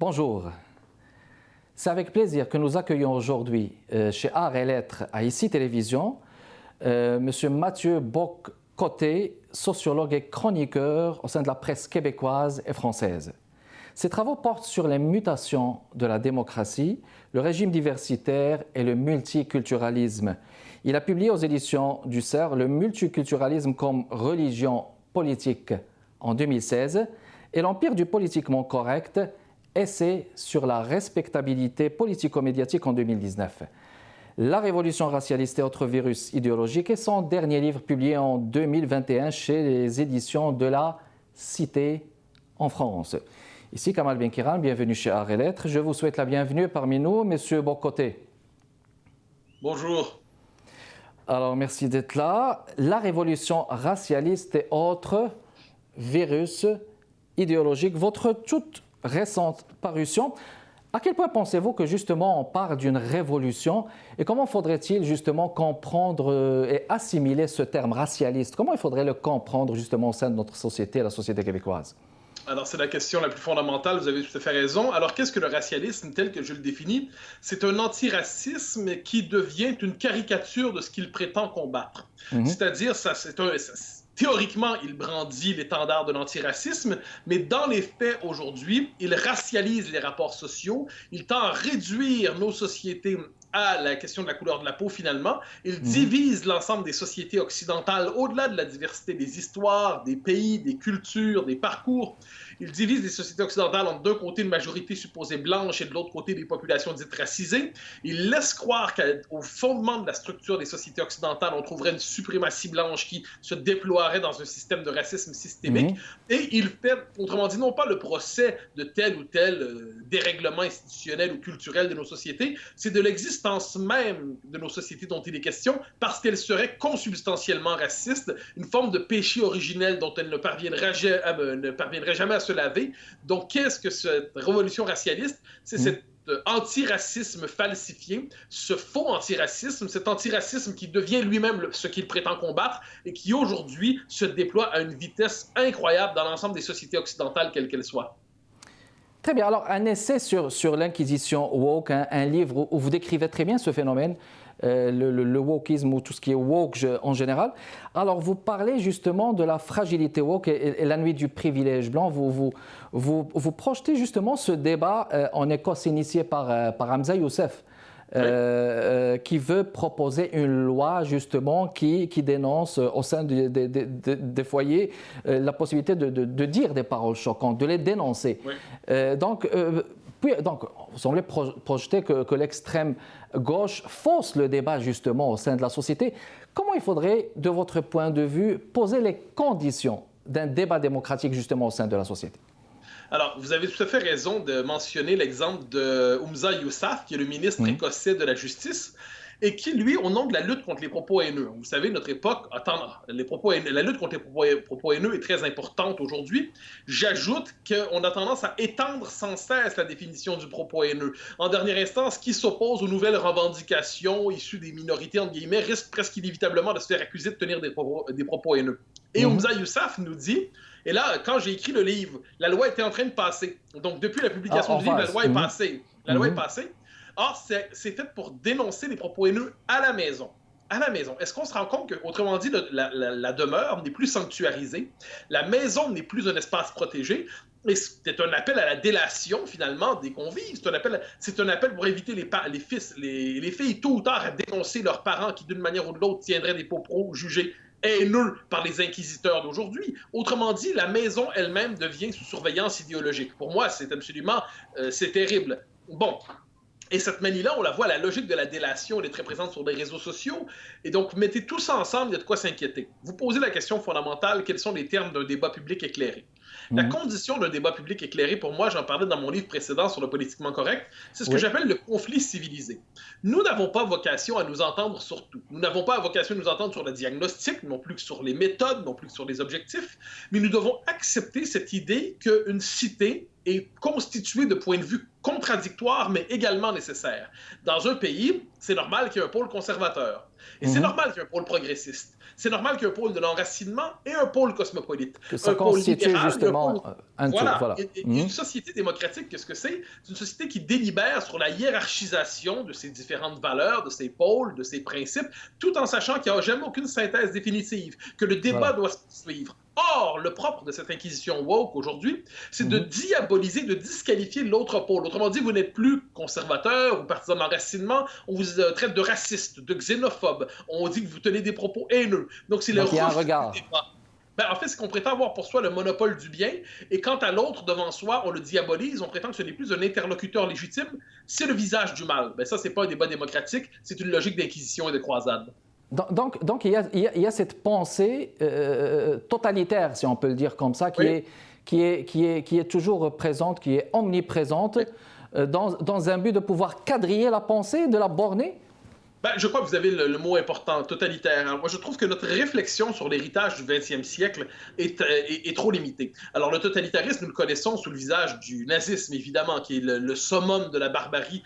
bonjour. C'est avec plaisir que nous accueillons aujourd'hui chez Arts et Lettres à ICI Télévision M. Mathieu Bock-Côté, sociologue et chroniqueur au sein de la presse québécoise et française. Ses travaux portent sur les mutations de la démocratie, le régime diversitaire et le multiculturalisme. Il a publié aux éditions du CERF Le multiculturalisme comme religion politique en 2016 et L'Empire du politiquement correct, essai sur la respectabilité politico-médiatique en 2019. La révolution racialiste et autres virus idéologiques est son dernier livre publié en 2021 chez les éditions de la Cité en France. Ici Kamal Benkiran, bienvenue chez Arts et Lettres. Je vous souhaite la bienvenue parmi nous, Monsieur Bock-Côté. Bonjour. Alors, merci d'être là. La révolution racialiste et autres virus idéologiques, votre toute récente parution. À quel point pensez-vous que justement on parle d'une révolution et comment faudrait-il justement comprendre et assimiler ce terme racialiste? Comment il faudrait le comprendre justement au sein de notre société, la société québécoise? Alors, c'est la question la plus fondamentale, vous avez tout à fait raison. Alors, qu'est-ce que le racialisme tel que je le définis? C'est un antiracisme qui devient une caricature de ce qu'il prétend combattre. C'est-à-dire, théoriquement, il brandit l'étendard de l'antiracisme, mais dans les faits, aujourd'hui, il racialise les rapports sociaux, il tend à réduire nos sociétés à la question de la couleur de la peau, finalement. Il divise l'ensemble des sociétés occidentales au-delà de la diversité des histoires, des pays, des cultures, des parcours. Il divise les sociétés occidentales entre d'un côté une majorité supposée blanche et de l'autre côté des populations dites racisées. Il laisse croire qu'au fondement de la structure des sociétés occidentales, on trouverait une suprématie blanche qui se déploierait dans un système de racisme systémique. Et il fait, autrement dit, non pas le procès de tel ou tel dérèglement institutionnel ou culturel de nos sociétés, c'est de l'existence même de nos sociétés dont il est question, parce qu'elles seraient consubstantiellement racistes, une forme de péché originel dont elles ne parviendraient jamais à se laver. Donc, qu'est-ce que cette révolution racialiste? C'est cet antiracisme falsifié, ce faux antiracisme, cet antiracisme qui devient lui-même ce qu'il prétend combattre et qui aujourd'hui se déploie à une vitesse incroyable dans l'ensemble des sociétés occidentales, quelles qu'elles soient. Très bien. Alors, un essai sur l'inquisition woke, un livre où vous décrivez très bien ce phénomène, le wokisme ou tout ce qui est woke en général. Alors, vous parlez justement de la fragilité woke et la nuit du privilège blanc. Vous projetez justement ce débat en Écosse initié par Hamza Youssef, qui veut proposer une loi justement qui dénonce au sein des foyers la possibilité de dire des paroles choquantes, de les dénoncer. Donc, vous semblez projeter que l'extrême gauche fausse le débat justement au sein de la société. Comment il faudrait, de votre point de vue, poser les conditions d'un débat démocratique justement au sein de la société? Alors, vous avez tout à fait raison de mentionner l'exemple de Hamza Youssef, qui est le ministre écossais de la Justice, et qui, lui, au nom de la lutte contre les propos haineux, vous savez, notre époque, la lutte contre les propos haineux est très importante aujourd'hui. J'ajoute qu'on a tendance à étendre sans cesse la définition du propos haineux. En dernière instance, qui s'oppose aux nouvelles revendications issues des minorités, entre guillemets, risque presque inévitablement de se faire accuser de tenir des propos haineux. Et Hamza Youssef nous dit, et là, quand j'ai écrit le livre, la loi était en train de passer. Donc, depuis la publication du livre, la loi est passée. La loi est passée. Or, c'est fait pour dénoncer les propos haineux à la maison. À la maison. Est-ce qu'on se rend compte que, autrement dit, la demeure n'est plus sanctuarisée, la maison n'est plus un espace protégé, et c'est un appel à la délation, finalement, des convives. C'est un appel pour éviter les filles, tôt ou tard, à dénoncer leurs parents qui, d'une manière ou de l'autre, tiendraient des propos jugés haineux par les inquisiteurs d'aujourd'hui. Autrement dit, la maison elle-même devient sous surveillance idéologique. Pour moi, c'est terrible. Bon. Et cette manie-là, on la voit, la logique de la délation, elle est très présente sur les réseaux sociaux. Et donc, mettez tout ça ensemble, il y a de quoi s'inquiéter. Vous posez la question fondamentale, quels sont les termes d'un débat public éclairé? La condition d'un débat public éclairé, pour moi, j'en parlais dans mon livre précédent sur le politiquement correct, c'est ce que j'appelle le conflit civilisé. Nous n'avons pas vocation à nous entendre sur tout. Nous n'avons pas vocation à nous entendre sur le diagnostic, non plus que sur les méthodes, non plus que sur les objectifs, mais nous devons accepter cette idée qu'une cité est constituée de points de vue contradictoires, mais également nécessaires. Dans un pays, c'est normal qu'il y ait un pôle conservateur. Et c'est normal qu'il y ait un pôle progressiste. C'est normal qu'il y ait un pôle de l'enracinement et un pôle cosmopolite. Que ça un pôle constitue libéral, justement un tout. Voilà. Et une société démocratique, qu'est-ce que c'est? C'est une société qui délibère sur la hiérarchisation de ses différentes valeurs, de ses pôles, de ses principes, tout en sachant qu'il n'y a jamais aucune synthèse définitive, que le débat doit se suivre. Or, le propre de cette inquisition woke aujourd'hui, c'est de diaboliser, de disqualifier l'autre pôle. Autrement dit, vous n'êtes plus conservateur ou partisan de l'enracinement, on vous traite de raciste, de xénophobe, on dit que vous tenez des propos haineux. Donc, c'est le refus du débat. Ben, en fait, c'est qu'on prétend avoir pour soi le monopole du bien, et quant à l'autre devant soi, on le diabolise, on prétend que ce n'est plus un interlocuteur légitime, c'est le visage du mal. Ben, ça, c'est pas un débat démocratique, c'est une logique d'inquisition et de croisade. Donc il y a cette pensée totalitaire, si on peut le dire comme ça, qui est toujours présente, qui est omniprésente, dans un but de pouvoir quadriller la pensée, de la borner. Ben, je crois que vous avez le mot important, totalitaire. Alors, moi, je trouve que notre réflexion sur l'héritage du 20e siècle est trop limitée. Alors, le totalitarisme, nous le connaissons sous le visage du nazisme, évidemment, qui est le summum de la barbarie.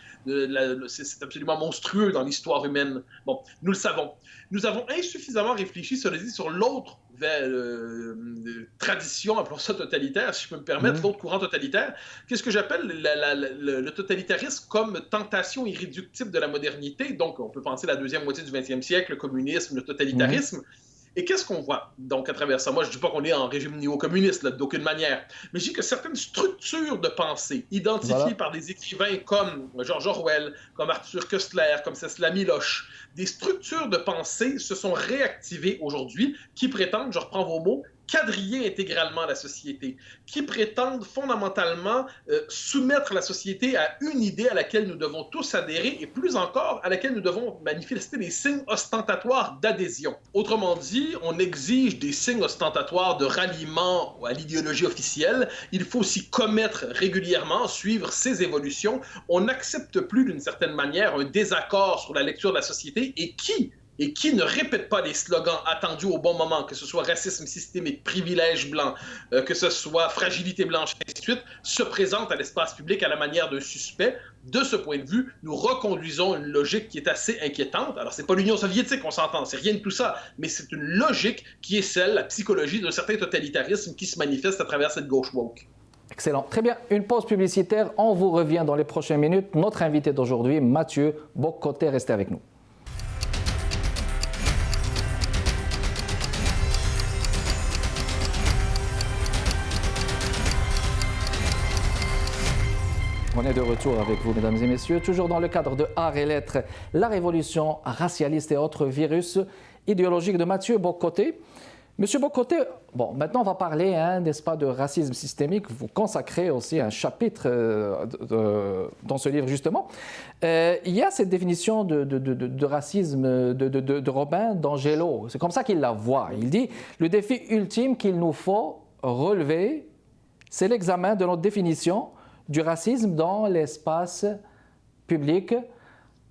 C'est absolument monstrueux dans l'histoire humaine. Bon, nous le savons. Nous avons insuffisamment réfléchi, cela dit, sur l'autre tradition, appelons ça totalitaire, si je peux me permettre, l'autre courant totalitaire. Qu'est-ce que j'appelle le totalitarisme comme tentation irréductible de la modernité? Donc, on peut penser à la deuxième moitié du 20e siècle, le communisme, le totalitarisme. Et qu'est-ce qu'on voit donc à travers ça? Moi, je ne dis pas qu'on est en régime néo-communiste, d'aucune manière, mais je dis que certaines structures de pensée, identifiées par des écrivains comme George Orwell, comme Arthur Koestler, comme Czesław Miłosz, des structures de pensée se sont réactivées aujourd'hui qui prétendent, je reprends vos mots, quadriller intégralement la société, qui prétendent fondamentalement soumettre la société à une idée à laquelle nous devons tous adhérer et plus encore à laquelle nous devons manifester des signes ostentatoires d'adhésion. Autrement dit, on exige des signes ostentatoires de ralliement à l'idéologie officielle. Il faut s'y commettre régulièrement, suivre ces évolutions. On n'accepte plus d'une certaine manière un désaccord sur la lecture de la société et qui ne répète pas les slogans attendus au bon moment, que ce soit racisme systémique, privilège blanc, que ce soit fragilité blanche, et ainsi de suite, se présente à l'espace public à la manière d'un suspect. De ce point de vue, nous reconduisons une logique qui est assez inquiétante. Alors, c'est pas l'Union soviétique, on s'entend, c'est rien de tout ça, mais c'est une logique qui est celle, la psychologie d'un certain totalitarisme qui se manifeste à travers cette gauche woke. Excellent. Très bien. Une pause publicitaire. On vous revient dans les prochaines minutes. Notre invité d'aujourd'hui, Mathieu Bock-Côté, restez avec nous. On est de retour avec vous, mesdames et messieurs, toujours dans le cadre de Arts et Lettres, la révolution racialiste et autres virus idéologiques de Mathieu Bock-Côté. Monsieur Bock-Côté, bon, maintenant on va parler, n'est-ce pas, de racisme systémique. Vous consacrez aussi un chapitre dans ce livre, justement. Il y a cette définition de racisme de Robin d'Angelo. C'est comme ça qu'il la voit. Il dit « Le défi ultime qu'il nous faut relever, c'est l'examen de notre définition du racisme dans l'espace public. »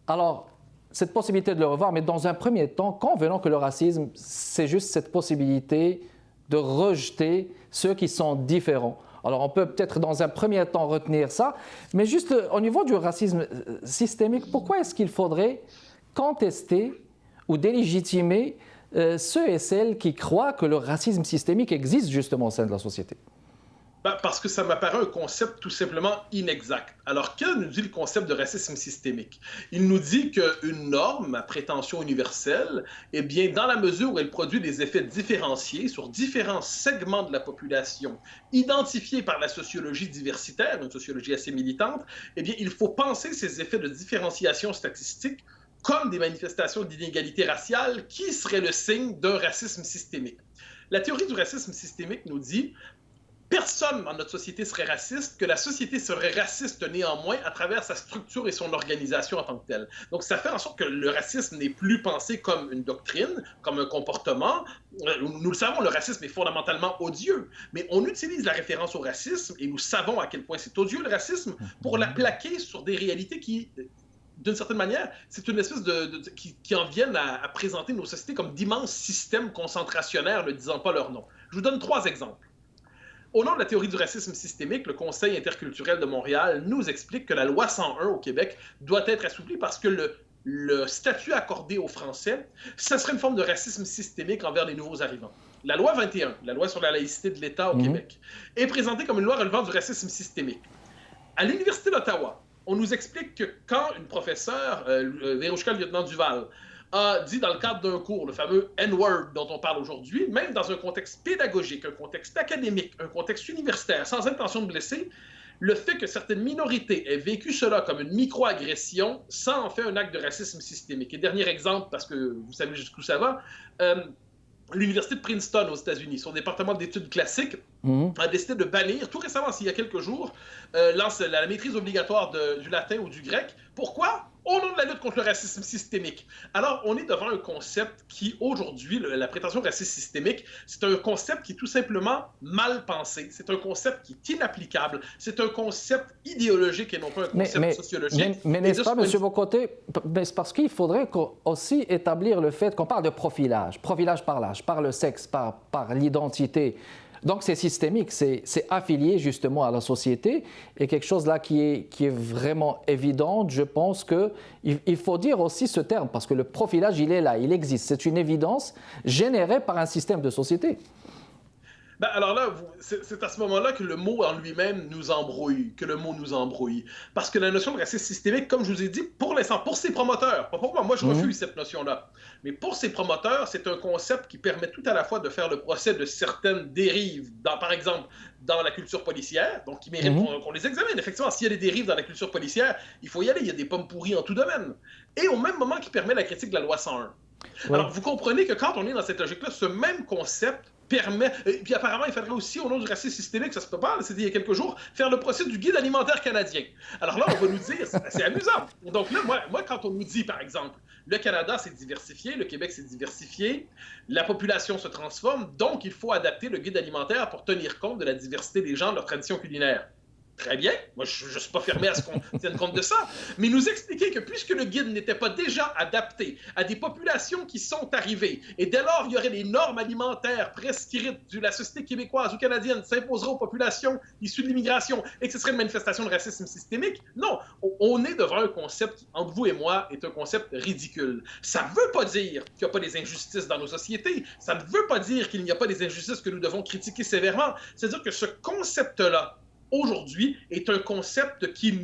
Alors, cette possibilité de le revoir, mais dans un premier temps, convenons que le racisme, c'est juste cette possibilité de rejeter ceux qui sont différents. Alors, on peut peut-être dans un premier temps retenir ça, mais juste au niveau du racisme systémique, pourquoi est-ce qu'il faudrait contester ou délégitimer ceux et celles qui croient que le racisme systémique existe justement au sein de la société? Parce que ça m'apparaît un concept tout simplement inexact. Alors, que nous dit le concept de racisme systémique? Il nous dit qu'une norme à prétention universelle, eh bien, dans la mesure où elle produit des effets différenciés sur différents segments de la population, identifiés par la sociologie diversitaire, une sociologie assez militante, eh bien, il faut penser ces effets de différenciation statistique comme des manifestations d'inégalité raciale qui seraient le signe d'un racisme systémique. La théorie du racisme systémique nous dit personne dans notre société serait raciste, que la société serait raciste néanmoins à travers sa structure et son organisation en tant que telle. Donc, ça fait en sorte que le racisme n'est plus pensé comme une doctrine, comme un comportement. Nous le savons, le racisme est fondamentalement odieux, mais on utilise la référence au racisme, et nous savons à quel point c'est odieux le racisme, pour la plaquer sur des réalités qui, d'une certaine manière, c'est une espèce qui en viennent à présenter nos sociétés comme d'immenses systèmes concentrationnaires, ne disant pas leur nom. Je vous donne 3 exemples. Au nom de la théorie du racisme systémique, le Conseil interculturel de Montréal nous explique que la loi 101 au Québec doit être assouplie parce que le statut accordé aux Français, ça serait une forme de racisme systémique envers les nouveaux arrivants. La loi 21, la loi sur la laïcité de l'État au Québec, est présentée comme une loi relevant du racisme systémique. À l'Université d'Ottawa, on nous explique que quand une professeure, Vérouchka Lieutenant-Duval, a dit dans le cadre d'un cours, le fameux N-word dont on parle aujourd'hui, même dans un contexte pédagogique, un contexte académique, un contexte universitaire, sans intention de blesser, le fait que certaines minorités aient vécu cela comme une micro-agression, ça en fait un acte de racisme systémique. Et dernier exemple, parce que vous savez jusqu'où ça va, l'Université de Princeton aux États-Unis, son département d'études classiques, a décidé de bannir, tout récemment, il y a quelques jours, la maîtrise obligatoire du latin ou du grec. Pourquoi? Au nom de la lutte contre le racisme systémique. Alors, on est devant un concept qui, aujourd'hui, la prétention raciste systémique, c'est un concept qui est tout simplement mal pensé. C'est un concept qui est inapplicable. C'est un concept idéologique et non pas un concept sociologique. Mais n'est-ce pas, M. Bock-Côté, c'est parce qu'il faudrait aussi établir le fait qu'on parle de profilage par l'âge, par le sexe, par l'identité. Donc, c'est systémique, c'est affilié justement à la société et quelque chose là qui est vraiment évident. Je pense qu'il faut dire aussi ce terme parce que le profilage, il est là, il existe. C'est une évidence générée par un système de société. Ben alors là, c'est à ce moment-là que le mot en lui-même nous embrouille, Parce que la notion de racisme systémique, comme je vous ai dit, pour l'instant, pour ses promoteurs, pas pour moi, je refuse cette notion-là, mais pour ses promoteurs, c'est un concept qui permet tout à la fois de faire le procès de certaines dérives, par exemple, dans la culture policière, donc qui méritent qu'on les examine. Effectivement, s'il y a des dérives dans la culture policière, il faut y aller, il y a des pommes pourries en tout domaine. Et au même moment qui permet la critique de la loi 101. Ouais. Alors, vous comprenez que quand on est dans cette logique-là, ce même concept permet, et puis apparemment, il faudrait aussi, au nom du racisme systémique, ça se peut pas, c'était il y a quelques jours, faire le procès du guide alimentaire canadien. Alors là, on va nous dire, c'est amusant. Donc là, moi, quand on nous dit, par exemple, le Canada s'est diversifié, le Québec s'est diversifié, la population se transforme, donc il faut adapter le guide alimentaire pour tenir compte de la diversité des gens, de leurs traditions culinaires. Très bien, moi je ne suis pas fermé à ce qu'on tienne compte de ça, mais nous expliquer que puisque le guide n'était pas déjà adapté à des populations qui sont arrivées, et dès lors il y aurait des normes alimentaires prescrites de la société québécoise ou canadienne s'imposeraient aux populations issues de l'immigration et que ce serait une manifestation de racisme systémique, non, on est devant un concept qui, entre vous et moi, est un concept ridicule. Ça ne veut pas dire qu'il n'y a pas des injustices dans nos sociétés, ça ne veut pas dire qu'il n'y a pas des injustices que nous devons critiquer sévèrement, c'est-à-dire que ce concept-là, aujourd'hui, est un concept qui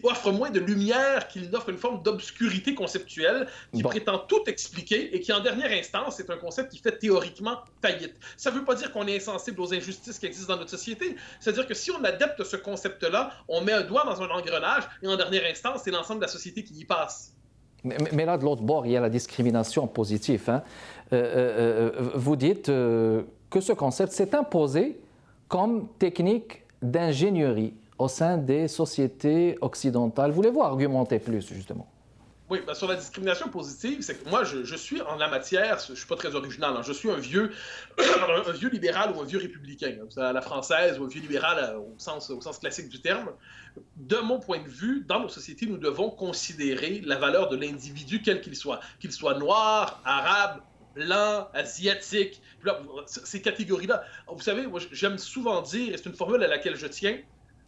offre moins de lumière, qu'il n'offre une forme d'obscurité conceptuelle, qui prétend tout expliquer et qui, en dernière instance, est un concept qui fait théoriquement faillite. Ça ne veut pas dire qu'on est insensible aux injustices qui existent dans notre société. C'est-à-dire que si on adapte ce concept-là, on met un doigt dans un engrenage et, en dernière instance, c'est l'ensemble de la société qui y passe. Mais là, de l'autre bord, il y a la discrimination positive. Hein. Vous dites que ce concept s'est imposé comme technique d'ingénierie au sein des sociétés occidentales. Voulez-vous argumenter plus, justement? Oui, ben sur la discrimination positive, c'est que moi, je suis en la matière, je ne suis pas très original, hein, je suis un vieux libéral ou un vieux républicain, à la française, ou un vieux libéral au sens classique du terme. De mon point de vue, dans nos sociétés, nous devons considérer la valeur de l'individu, quel qu'il soit noir, arabe, blanc, asiatique, ces catégories-là. Vous savez, moi, j'aime souvent dire, et c'est une formule à laquelle je tiens,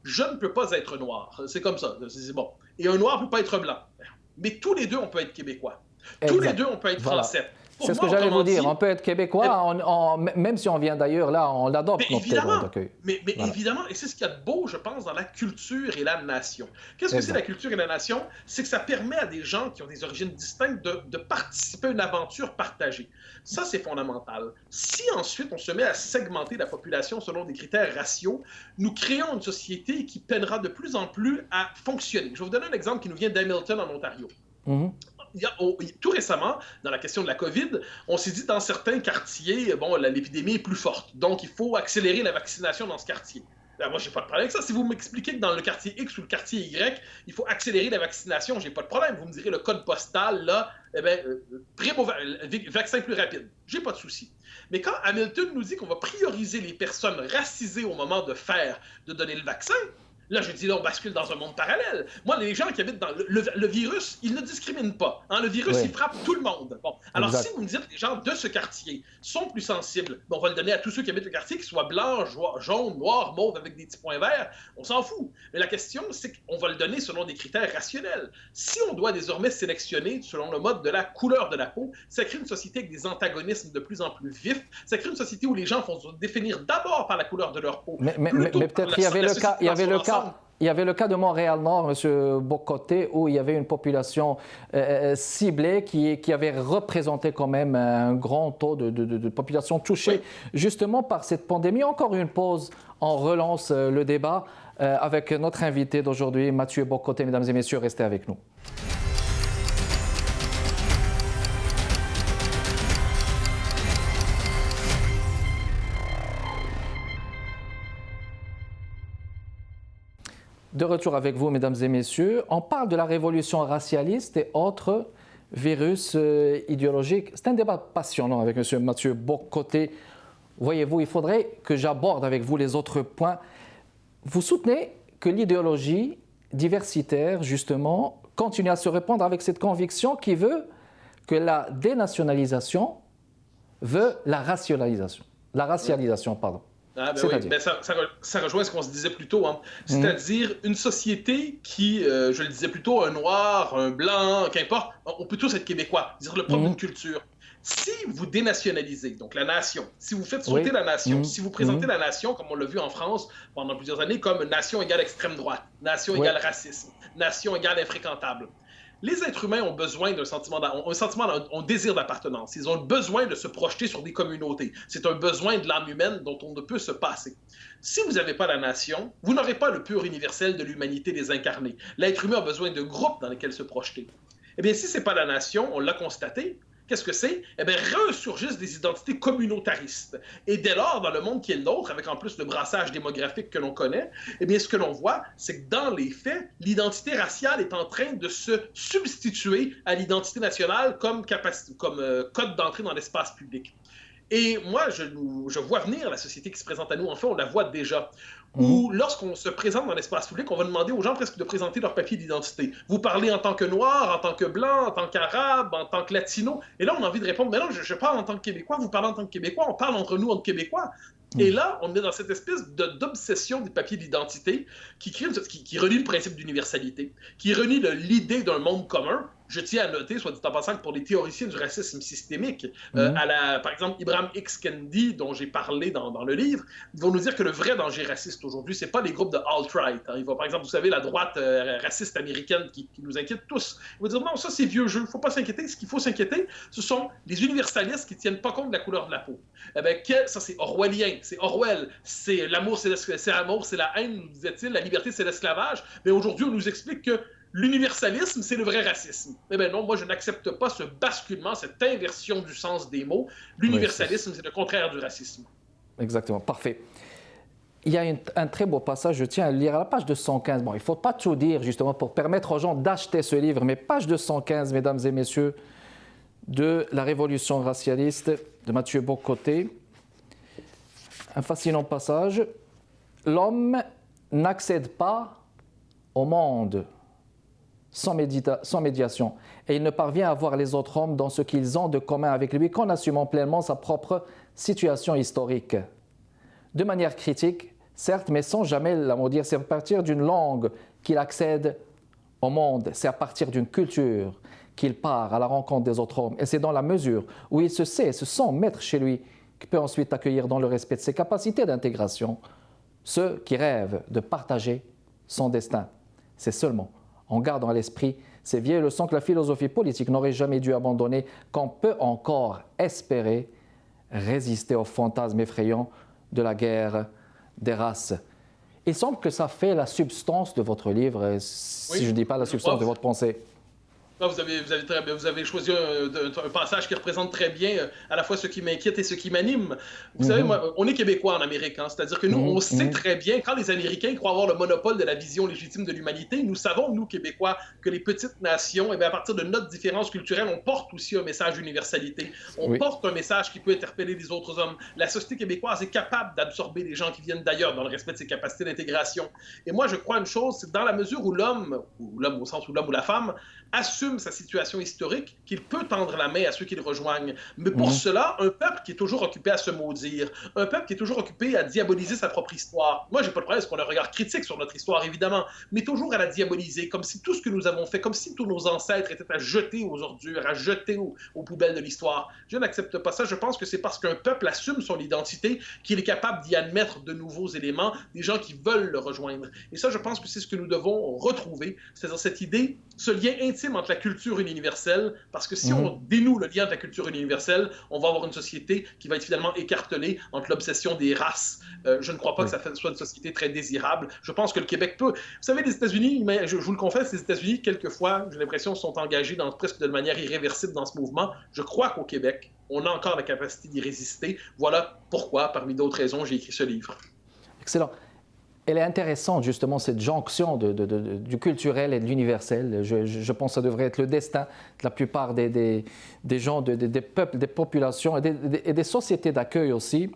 je ne peux pas être noir. C'est comme ça, c'est bon. Et un noir ne peut pas être blanc. Mais tous les deux, on peut être québécois. Tous les deux, on peut être français. C'est ce que j'allais vous dire. On peut être québécois, même si on vient d'ailleurs, là, on l'adopte. Mais évidemment, et c'est ce qu'il y a de beau, je pense, dans la culture et la nation. Qu'est-ce que c'est la culture et la nation? C'est que ça permet à des gens qui ont des origines distinctes de participer à une aventure partagée. Ça, c'est fondamental. Si ensuite on se met à segmenter la population selon des critères raciaux, nous créons une société qui peinera de plus en plus à fonctionner. Je vais vous donner un exemple qui nous vient d'Hamilton, en Ontario. Tout récemment, dans la question de la COVID, on s'est dit dans certains quartiers, bon, l'épidémie est plus forte, donc il faut accélérer la vaccination dans ce quartier. Ben, moi, j'ai pas de problème avec ça. Si vous m'expliquez que dans le quartier X ou le quartier Y, il faut accélérer la vaccination, j'ai pas de problème. Vous me direz le code postal, là, vaccin plus rapide. J'ai pas de souci. Mais quand Hamilton nous dit qu'on va prioriser les personnes racisées au moment de donner le vaccin, Là, je dis, là, on bascule dans un monde parallèle. Moi, les gens qui habitent dans le virus, ils ne discriminent pas. Hein? Le virus, il frappe tout le monde. Bon. Alors, si vous me dites que les gens de ce quartier sont plus sensibles, on va le donner à tous ceux qui habitent le quartier, qu'ils soient blancs, jaunes, noirs, mauves, avec des petits points verts, on s'en fout. Mais la question, c'est qu'on va le donner selon des critères rationnels. Si on doit désormais sélectionner selon le mode de la couleur de la peau, ça crée une société avec des antagonismes de plus en plus vifs. Ça crée une société où les gens vont se définir d'abord par la couleur de leur peau. Mais peut-être il y avait le cas de Montréal-Nord, M. Bock-Côté, où il y avait une population ciblée qui avait représenté quand même un grand taux de population touchée justement par cette pandémie. Encore une pause, on relance le débat avec notre invité d'aujourd'hui, Mathieu Bock-Côté. Mesdames et messieurs, restez avec nous. De retour avec vous, mesdames et messieurs. On parle de la révolution racialiste et autres virus idéologiques. C'est un débat passionnant avec M. Mathieu Bock-Côté. Voyez-vous, il faudrait que j'aborde avec vous les autres points. Vous soutenez que l'idéologie diversitaire, justement, continue à se répandre avec cette conviction qui veut que la dénationalisation veut la racialisation. Ah ben oui, ben ça rejoint ce qu'on se disait plus tôt. Hein. C'est-à-dire une société qui, je le disais plus tôt, un noir, un blanc, qu'importe, on peut tous être québécois, dire le propre d'une culture. Si vous dénationalisez, donc la nation, si vous faites sauter la nation, si vous présentez la nation, comme on l'a vu en France pendant plusieurs années, comme nation égale extrême droite, nation égale racisme, nation égale infréquentable, les êtres humains ont besoin d'un sentiment, un désir d'appartenance. Ils ont besoin de se projeter sur des communautés. C'est un besoin de l'âme humaine dont on ne peut se passer. Si vous n'avez pas la nation, vous n'aurez pas le pur universel de l'humanité désincarnée. L'être humain a besoin de groupes dans lesquels se projeter. Eh bien, si ce n'est pas la nation, on l'a constaté, qu'est-ce que c'est? Eh bien, ressurgissent des identités communautaristes. Et dès lors, dans le monde qui est le nôtre, avec en plus le brassage démographique que l'on connaît, eh bien, ce que l'on voit, c'est que dans les faits, l'identité raciale est en train de se substituer à l'identité nationale comme code d'entrée dans l'espace public. Et moi, je vois venir la société qui se présente à nous. En fait, on la voit déjà. Où, lorsqu'on se présente dans l'espace public, on va demander aux gens presque de présenter leur papier d'identité. Vous parlez en tant que noir, en tant que blanc, en tant qu'arabe, en tant que latino. Et là, on a envie de répondre, mais non, je parle en tant que Québécois, vous parlez en tant que Québécois, on parle entre nous, entre Québécois. Et là, on est dans cette espèce d'obsession des papiers d'identité qui relie le principe d'universalité, qui relie l'idée d'un monde commun. Je tiens à noter, soit dit en passant, que pour les théoriciens du racisme systémique, par exemple, Ibram X. Kendi, dont j'ai parlé dans le livre, ils vont nous dire que le vrai danger raciste aujourd'hui, c'est pas les groupes de alt-right. Hein. Il va, par exemple, vous savez, la droite raciste américaine qui nous inquiète tous. Ils vont dire non, ça c'est vieux jeu, il faut pas s'inquiéter. Ce qu'il faut s'inquiéter, ce sont les universalistes qui tiennent pas compte de la couleur de la peau. Eh bien, ça c'est orwellien, c'est Orwell, c'est l'amour, c'est l'amour, c'est la haine, nous disait-il, la liberté, c'est l'esclavage. Mais aujourd'hui, on nous explique que l'universalisme, c'est le vrai racisme. Eh bien non, moi, je n'accepte pas ce basculement, cette inversion du sens des mots. L'universalisme, c'est le contraire du racisme. Exactement, parfait. Il y a un très beau passage, je tiens à le lire à la page 215. Bon, il ne faut pas tout dire, justement, pour permettre aux gens d'acheter ce livre, mais page 215, mesdames et messieurs, de La Révolution racialiste de Mathieu Bock-Côté. Un fascinant passage. L'homme n'accède pas au monde sans médiation. Et il ne parvient à voir les autres hommes dans ce qu'ils ont de commun avec lui qu'en assumant pleinement sa propre situation historique. De manière critique, certes, mais sans jamais la maudire. C'est à partir d'une langue qu'il accède au monde. C'est à partir d'une culture qu'il part à la rencontre des autres hommes. Et c'est dans la mesure où il se sent maître chez lui qu'il peut ensuite accueillir dans le respect de ses capacités d'intégration ceux qui rêvent de partager son destin. C'est seulement en gardant à l'esprit ces vieilles leçons que la philosophie politique n'aurait jamais dû abandonner, qu'on peut encore espérer résister aux fantasmes effrayants de la guerre des races. Il semble que ça fait la substance de votre livre, si je ne dis pas la substance de votre pensée. Ah, vous avez choisi un passage qui représente très bien à la fois ce qui m'inquiète et ce qui m'anime. Vous savez, moi, on est Québécois en Amérique, hein, c'est-à-dire que nous, on sait très bien, quand les Américains croient avoir le monopole de la vision légitime de l'humanité, nous savons, nous, Québécois, que les petites nations, eh bien, à partir de notre différence culturelle, on porte aussi un message d'universalité. On porte un message qui peut interpeller les autres hommes. La société québécoise est capable d'absorber les gens qui viennent d'ailleurs dans le respect de ses capacités d'intégration. Et moi, je crois une chose, c'est dans la mesure où l'homme au sens où l'homme ou la femme, assume sa situation historique, qu'il peut tendre la main à ceux qui le rejoignent. Mais pour cela, un peuple qui est toujours occupé à se maudire, un peuple qui est toujours occupé à diaboliser sa propre histoire. Moi, j'ai pas de problème qu'on ait un regard critique sur notre histoire, évidemment, mais toujours à la diaboliser, comme si tout ce que nous avons fait, comme si tous nos ancêtres étaient à jeter aux ordures, à jeter aux poubelles de l'histoire. Je n'accepte pas ça. Je pense que c'est parce qu'un peuple assume son identité qu'il est capable d'y admettre de nouveaux éléments, des gens qui veulent le rejoindre. Et ça, je pense que c'est ce que nous devons retrouver, c'est-à-dire cette idée, ce lien intime entre la culture et l'universel, parce que si on dénoue le lien entre la culture et l'universel, on va avoir une société qui va être finalement écartelée entre l'obsession des races. Je ne crois pas que ça soit une société très désirable. Je pense que le Québec peut... Vous savez, les États-Unis, je vous le confesse, les États-Unis, quelquefois, j'ai l'impression, sont engagés presque de manière irréversible dans ce mouvement. Je crois qu'au Québec, on a encore la capacité d'y résister. Voilà pourquoi, parmi d'autres raisons, j'ai écrit ce livre. Excellent. Elle est intéressante, justement, cette jonction du culturel et de l'universel. Je pense que ça devrait être le destin de la plupart des gens, des peuples, des populations et des sociétés d'accueil aussi.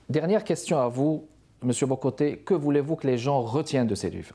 Dernière question à vous, M. Bock-Côté. Que voulez-vous que les gens retiennent de ces livres?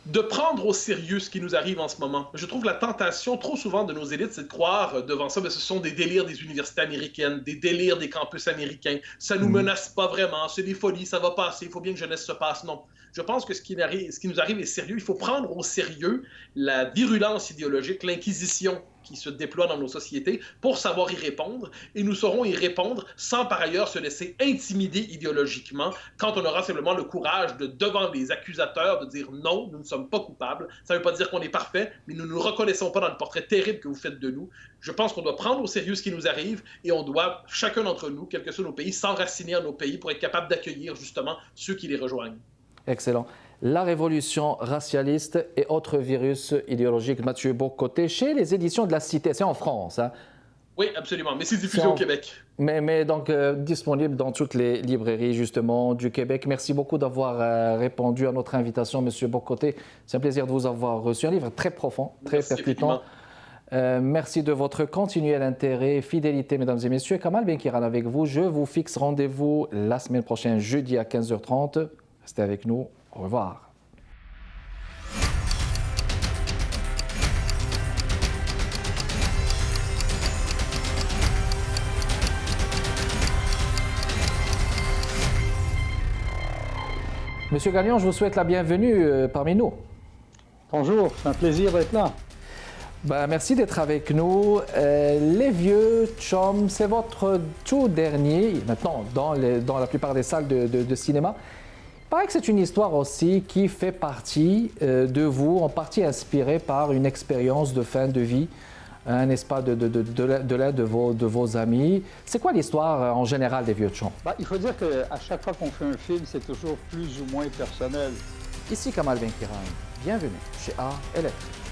De prendre au sérieux ce qui nous arrive en ce moment. Je trouve la tentation trop souvent de nos élites, c'est de croire devant ça, mais ce sont des délires des universités américaines, des délires des campus américains. Ça nous menace pas vraiment, c'est des folies, ça va passer, il faut bien que jeunesse se passe. Non. Je pense que ce qui nous arrive est sérieux. Il faut prendre au sérieux la virulence idéologique, l'inquisition qui se déploie dans nos sociétés pour savoir y répondre. Et nous saurons y répondre sans par ailleurs se laisser intimider idéologiquement quand on aura simplement le courage de, devant les accusateurs, de dire non, nous ne sommes pas coupables. Ça ne veut pas dire qu'on est parfait, mais nous ne nous reconnaissons pas dans le portrait terrible que vous faites de nous. Je pense qu'on doit prendre au sérieux ce qui nous arrive et on doit, chacun d'entre nous, quels que soient nos pays, s'enraciner en nos pays pour être capable d'accueillir justement ceux qui les rejoignent. Excellent. La révolution racialiste et autres virus idéologiques, Mathieu Bock-Côté, chez les éditions de la Cité, c'est en France. Hein? Oui, absolument, mais c'est diffusé au Québec. Mais donc disponible dans toutes les librairies justement du Québec. Merci beaucoup d'avoir répondu à notre invitation, Monsieur Bock-Côté. C'est un plaisir de vous avoir reçu. Un livre très profond, très percutant. Merci de votre continuel intérêt et fidélité, mesdames et messieurs. Kamal Benkiran avec vous. Je vous fixe rendez-vous la semaine prochaine, jeudi à 15h30. Restez avec nous. Au revoir. Monsieur Gagnon, je vous souhaite la bienvenue parmi nous. Bonjour, c'est un plaisir d'être là. Merci d'être avec nous. Les Vieux Chums, c'est votre tout dernier, maintenant dans la plupart des salles de cinéma. Il paraît que c'est une histoire aussi qui fait partie de vous, en partie inspirée par une expérience de fin de vie, n'est-ce pas, de l'un de vos amis. C'est quoi l'histoire en général des Vieux Chums? Il faut dire qu'à chaque fois qu'on fait un film, c'est toujours plus ou moins personnel. Ici Kamal Benkiran, bienvenue chez Art et Lettres.